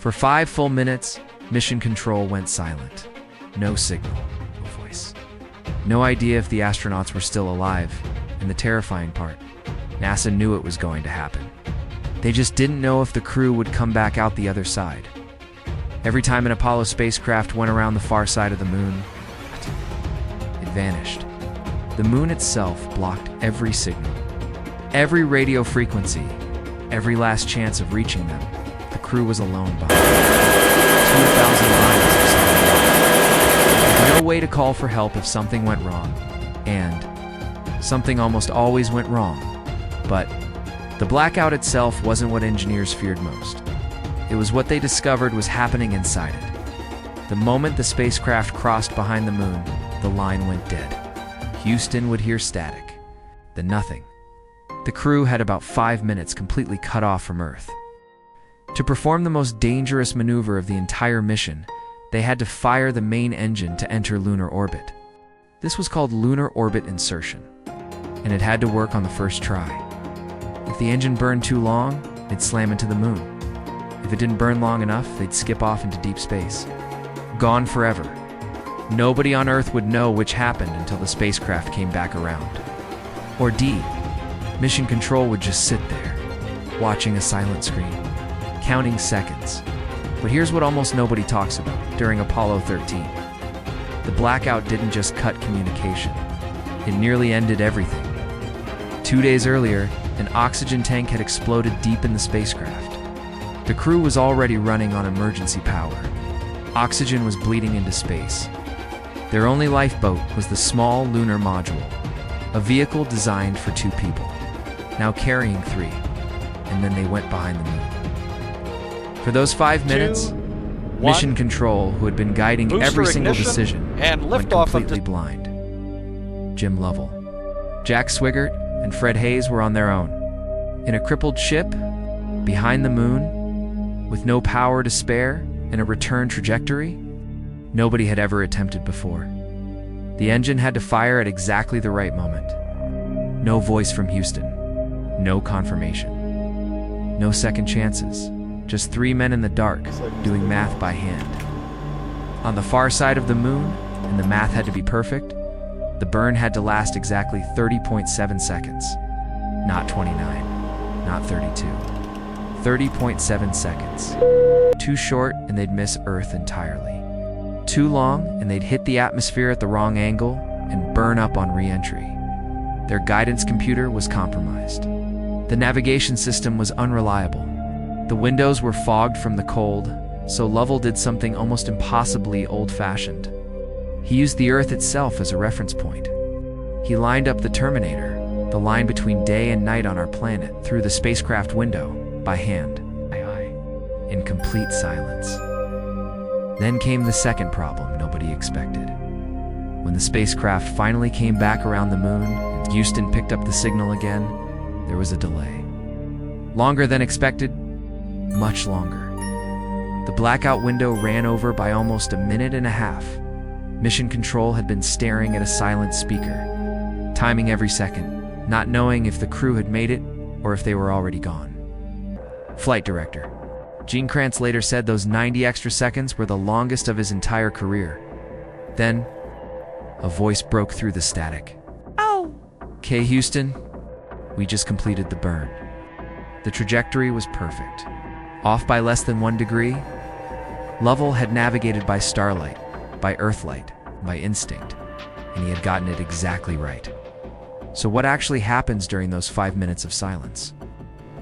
For 5 full minutes, Mission Control went silent. No signal, no voice. No idea if the astronauts were still alive, and the terrifying part, NASA knew it was going to happen. They just didn't know if the crew would come back out the other side. Every time an Apollo spacecraft went around the far side of the moon, it vanished. The moon itself blocked every signal, every radio frequency, every last chance of reaching them. The crew was alone behind 2,000 miles of solid rock. No way to call for help if something went wrong, and something almost always went wrong. But the blackout itself wasn't what engineers feared most. It was what they discovered was happening inside it. The moment the spacecraft crossed behind the moon, the line went dead. Houston would hear static, then nothing. The crew had about 5 minutes completely cut off from Earth. To perform the most dangerous maneuver of the entire mission, they had to fire the main engine to enter lunar orbit. This was called lunar orbit insertion, and it had to work on the first try. If the engine burned too long, they'd slam into the moon. If it didn't burn long enough, they'd skip off into deep space. Gone forever. Nobody on Earth would know which happened until the spacecraft came back around. Or D, Mission Control would just sit there, watching a silent screen, counting seconds. But here's what almost nobody talks about during Apollo 13. The blackout didn't just cut communication. It nearly ended everything. 2 days earlier, an oxygen tank had exploded deep in the spacecraft. The crew was already running on emergency power. Oxygen was bleeding into space. Their only lifeboat was the small lunar module, a vehicle designed for 2 people, now carrying 3, and then they went behind the moon. For those 5 minutes, Mission Control, who had been guiding every single decision, went completely blind. Jim Lovell, Jack Swigert, and Fred Hayes were on their own. In a crippled ship, behind the moon, with no power to spare and a return trajectory, nobody had ever attempted before. The engine had to fire at exactly the right moment. No voice from Houston. No confirmation. No second chances. Just 3 men in the dark, doing math by hand. On the far side of the moon, and the math had to be perfect, the burn had to last exactly 30.7 seconds. Not 29, not 32. 30.7 seconds. Too short and they'd miss Earth entirely. Too long and they'd hit the atmosphere at the wrong angle and burn up on re-entry. Their guidance computer was compromised. The navigation system was unreliable. The windows were fogged from the cold, so Lovell did something almost impossibly old-fashioned. He used the Earth itself as a reference point. He lined up the terminator, the line between day and night on our planet, through the spacecraft window, by hand, in complete silence. Then came the second problem nobody expected. When the spacecraft finally came back around the moon and Houston picked up the signal again, there was a delay. Longer than expected, much longer. The blackout window ran over by almost a minute and a half. Mission Control had been staring at a silent speaker, timing every second, not knowing if the crew had made it or if they were already gone. Flight director Gene Kranz later said those 90 extra seconds were the longest of his entire career. Then, a voice broke through the static. "Oh!" "Okay, Houston, we just completed the burn." The trajectory was perfect. Off by less than 1 degree, Lovell had navigated by starlight, by earthlight, by instinct, and he had gotten it exactly right. So what actually happens during those 5 minutes of silence?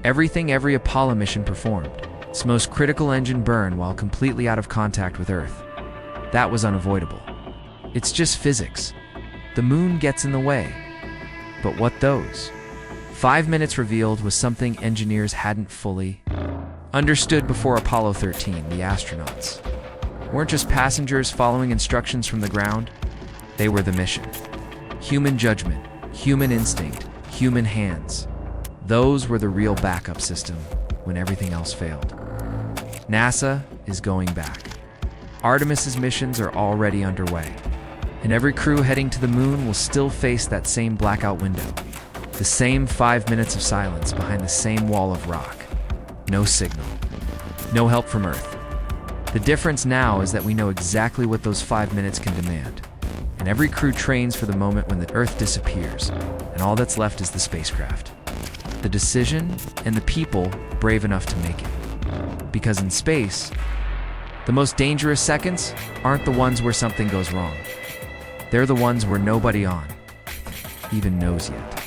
Everything every Apollo mission performed, its most critical engine burn while completely out of contact with Earth. That was unavoidable. It's just physics. The moon gets in the way. But what those 5 minutes revealed was something engineers hadn't fully understood before Apollo 13. The astronauts weren't just passengers following instructions from the ground. They were the mission. Human judgment, human instinct, human hands. Those were the real backup system when everything else failed. NASA is going back. Artemis's missions are already underway. And every crew heading to the moon will still face that same blackout window. The same 5 minutes of silence behind the same wall of rock. No signal. No help from Earth. The difference now is that we know exactly what those 5 minutes can demand. And every crew trains for the moment when the Earth disappears, and all that's left is the spacecraft, the decision, and the people brave enough to make it. Because in space, the most dangerous seconds aren't the ones where something goes wrong. They're the ones where nobody on even knows yet.